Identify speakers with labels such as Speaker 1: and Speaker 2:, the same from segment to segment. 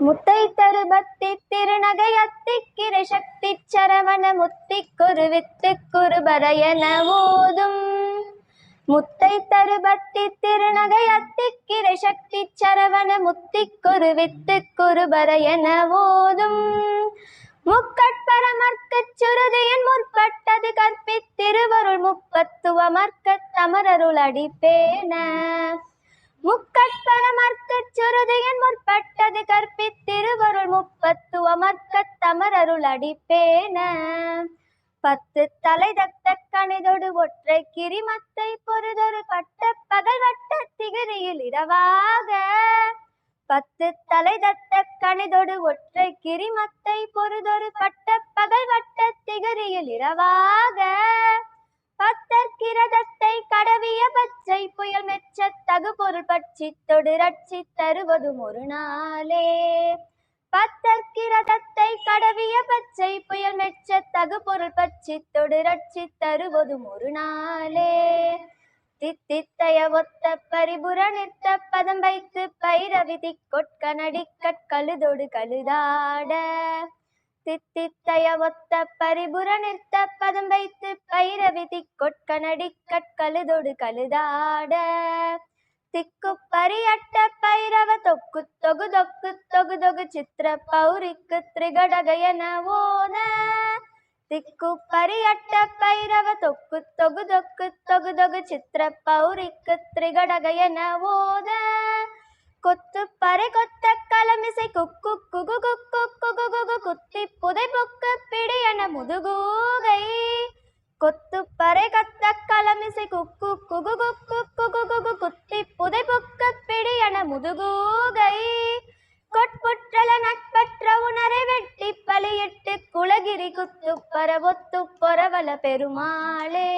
Speaker 1: முத்தை தருபத்தி திருநகை அத்திக்கிரை சக்தி சரவண முத்தி குருவித்து குருபரையன ஓதும். முத்தை தருபத்தி திருநகை அத்திக்கிரை சக்தி சரவண முத்தி குருவித்து குருபரையன ஓதும். முக்கட்பரமர்க்கச் சுருதியின் முற்பட்டது கற்பித்திருவருள் முப்பத்துவமர்க்கத் தமரருள் அடிப்பேன. முக்கட்பரமர்க்கச் சுருதியின் முற்பட்டது கற்பித்திருவருள் முப்பத்துவமர்க்கத் தமரருள் அடிப்பேன. பத்து தலை தத்த கணிதொடு ஒற்றை கிரிமத்தை பொருதொரு பட்ட பகல் வட்ட திகிரியில் இரவாக. பத்து தலை தத்த கணிதொடு ஒற்றை கிரிமத்தை பொருதொரு பட்ட பகல் வட்ட திகிரியில் இரவாக. பத்தற்கிரதத்தை கடவிய பச்சை புயல் மெச்ச தகு பொருள் பட்சி தொடு ரட்சி தருவதும் ஒரு நாளே. பத்தற்கிரதத்தை கடவிய பச்சை புயல் மெச்ச தகு பொருள் பட்சி தொடு ரட்சி தருவதும் ஒரு நாளே. தித்தித்தைய ஒத்த பரிபுர நிறுத்த பதம் வைத்து பைரவிதி கொட்கனடி கற்கழுதொடு கழுதாட. தித்தித்தைய ஒத்த பரிபுர நிறுத்த பதம் வைத்து பைரவிதி கொட்கனடி கற்கழுதொடு கழுதாட. திக்கு பரியட்ட பைரவ தொக்கு தொகு தொக்கு தொகு தொகு சித்திர பௌரிக்கு திரிகடகயன ஓன. திக்கு பரியட்ட பைரவ தொக்கு தொகு தொக்கு தொகு தொகு சித்திர பௌரிக்கு திரிகடகயன ஓத. கொத்து பறை கொத்த கலமிசை குக்கு குகு குக்கு குகு குகு குத்தி புதை புக்கு பிடியன முதுகூகை. கொத்து பறை கொத்த கலமிசை குக்கு குகு குக்கு குகு குகு குத்தி புதை புக்கு பிடியன முதுகூகை. கொட்புற்றல நட்பற்ற உணரை வெட்டி பலியிட்டு குலகிரி குத்து பரவொத்து பொறவல பெருமாளே.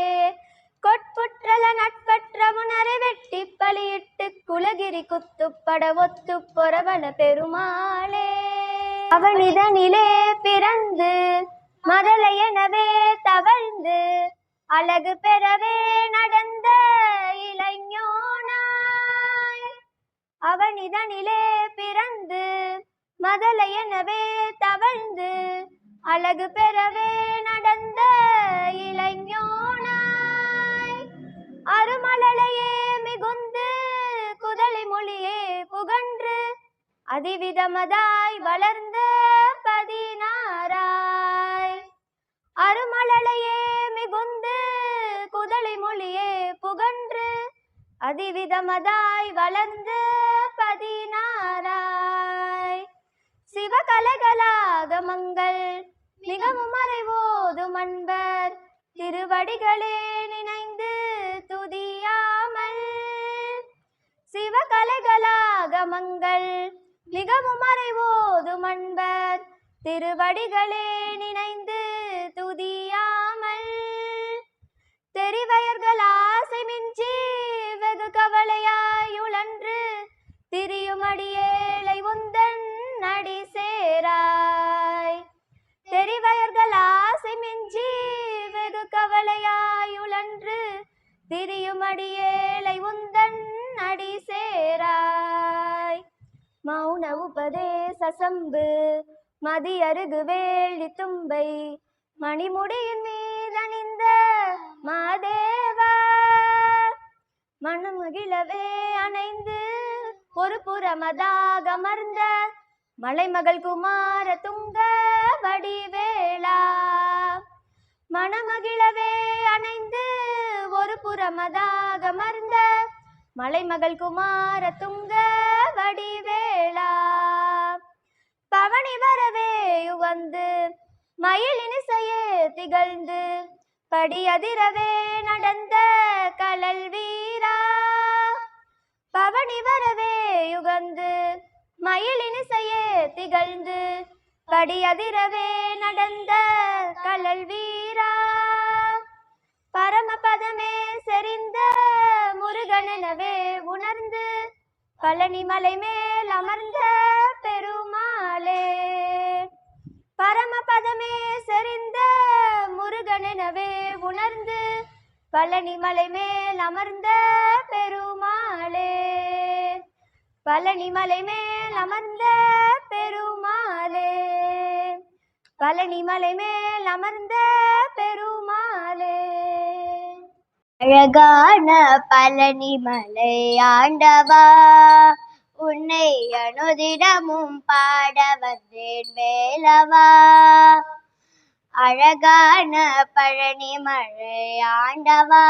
Speaker 1: கொட்புற்றல நட்பற்ற உணரை வெட்டி பலியிட்டு குலகிரி குத்து படவொத்து பொறவல பெருமாளே. அவனிதனிலே பிறந்து மதலையெனவே தவழ்ந்து அழகு பெறவே நடந்த இளைஞனாய். அவனிதனிலே பிறந்து மதலையெனவே தவழ்ந்து அழகு பெறவே நடந்த இளைஞனாய். அருமலலையே மிகுந்து குதலை மொழியே புகன்று அதிவிதமதாய் வளர்ந்த பதினாராய். அருமலலையே மிகுந்து குதலை மொழியே புகன்று அதிவிதமதாய் வளர்ந்து பதினாராய். சிவகலைகளாகமங்கள் மிகவும் மறைவோதும் அன்பர் திருவடிகளே நினைந்து துதியாமல். சிவகலைகளாகமங்கள் மிகவும் மறைவோதும் அன்பர் திருவடிகளே நினைந்து துதியாமல். தெரிவயர்கள் ஆசை மிஞ்சி வெகு கவலையாயுழன்று திரியுமடியேலை உந்தன் நடி சேராய். தெரிவயர்கள் ஆசை மிஞ்சி வெகு கவலையாயுழன்று திரியுமடியேலை உந்தன் நடி சேராய். மௌன உபதேச சம்பு மதியருகு வேள்வி தும்பை மணிமுடியின் மீதணிந்த மாதேவா. மனமகிழவே அணைந்து ஒரு புறமதாக அமர்ந்த மலைமகள் குமார துங்க வடிவேளா. மனமகிழவே அணைந்து ஒரு புறமதாக அமர்ந்த மலைமகள் குமார துங்க வடிவேளா. பவனி வரவே உகந்து மயிலினிசையே திகழ்ந்து படியதிரவே நடந்த கலல் வீரா. பவனி வரவே யுகந்து மயிலினிசையே திகழ்ந்து படியதிரவே நடந்த கலல் வீரா. பரமபதமே செறிந்த முருகனெனவே உணர்ந்து பழனி மலை மேல் அமர்ந்த பெருமாளே. பரமபதமே செறிந்த முருகனெனவே உணர்ந்து பழனி மலை மேல் அமர்ந்த பெருமாளே. பழனி மலை மேல் அமர்ந்த பெரு பழனி மலை மேல் அமர்ந்த பெருமாளே.
Speaker 2: அழகான பழனி மலை ஆண்டவா, உன்னை அனுதினமும் பாட வந்தேன் வேலவா. அழகான பழனி மலை ஆண்டவா,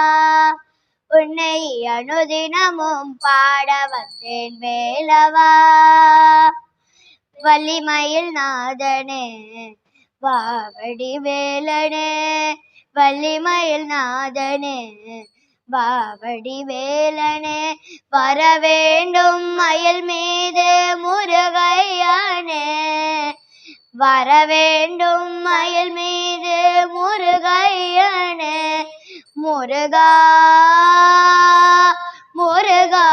Speaker 2: உன்னை அனுதினமும் பாட வந்தேன் வேலவா. வள்ளிமயில் நாதனே வாவடி வேலனே, வள்ளிமயில் நாதனே வாவடி வேலனே, வர வேண்டும் மயில் மீது முருகையனே, வர வேண்டும் மயில் மீது முருகையனே. முருகா முருகா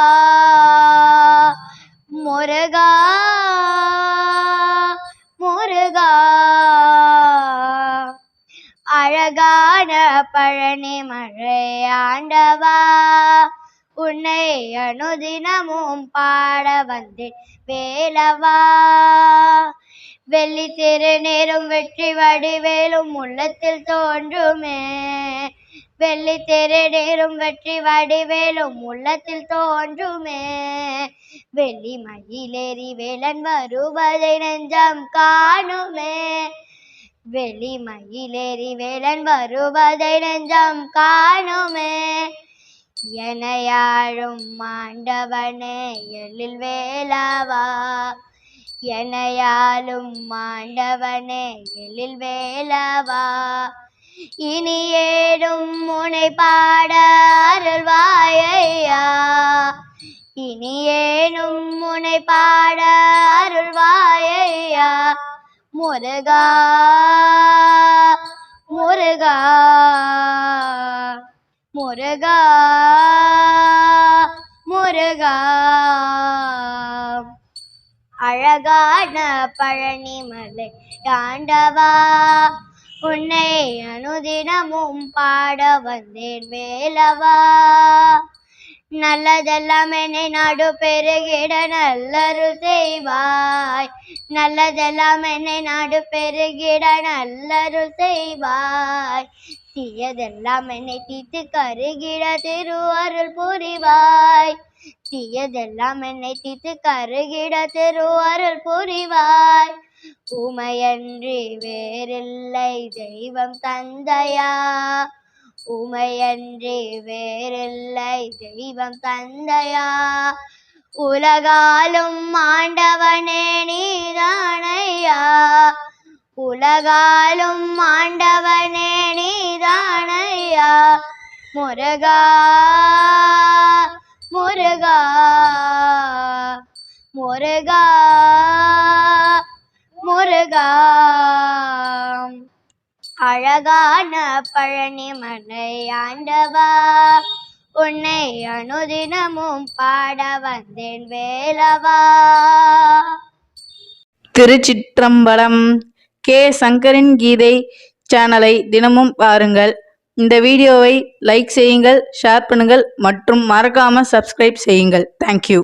Speaker 2: முருகா முருகா. அழகான பழனி மலை ஆண்டவா, உன்னை அனுதினமும் பாட வந்தேன் வேலவா. வெள்ளி திருநீரும் வெற்றி வடிவேலும் உள்ளத்தில் தோன்றுமே, வெள்ளி திருநீரும் வெற்றி வடிவேலும் உள்ளத்தில் தோன்றுமே. வெள்ளி மயிலேறி வேலன் வருவதை நெஞ்சம் காணுமே, வெள்ளி மயிலேறி வேலன் வருவதை நெஞ்சம் காணுமே. எனையாழும் ஆண்டவனே எழில் வேலவா, எனையாளும் ஆண்டவனே எழில் வேலவா. இனி ஏடும் முனை பாட அருள்வாயையா, இனி ஏனும் முனை பாட அருள்வாயையா. முருகா முருகா முருகா முருகா. அழகான பழனி மலை ஆண்டவா, உன்னை அனுதினமும் பாட வந்தேன் வேலவா. நல்லதெல்லாம் என்னை நாடு பெருகிட நல்லருள் செய்வாய், நல்லதெல்லாம் என்னை நாடு பெருகிட நல்லருள் செய்வாய். தீயதெல்லாம் என்னை தீர்த்து கருகிட திருவருள் புரிவாய், தீயதெல்லாம் என்னை தீர்த்து கருகிட திருவருள் புரிவாய். உமையன்றி வேறில்லை தெய்வம் தந்தையா, உமையன்றி வேறில்லை தெய்வம் தந்தையா. உலகாலும் ஆண்டவனே நீதானையா, உலகாலும் ஆண்டவனே நீதானையா. முருகா முருகா முருகா முருகா. அழகான பழனி மலை ஆண்டவா, உன்னை அனுதினமும் பாட வந்தேன் வேலவா.
Speaker 3: திருச்சிற்றம்பலம். கே சங்கரின் கீதை சேனலை தினமும் பாருங்கள். இந்த வீடியோவை லைக் செய்யுங்கள், ஷேர் பண்ணுங்கள் மற்றும் மறக்காம சப்ஸ்கிரைப் செய்யுங்கள். தேங்க்யூ.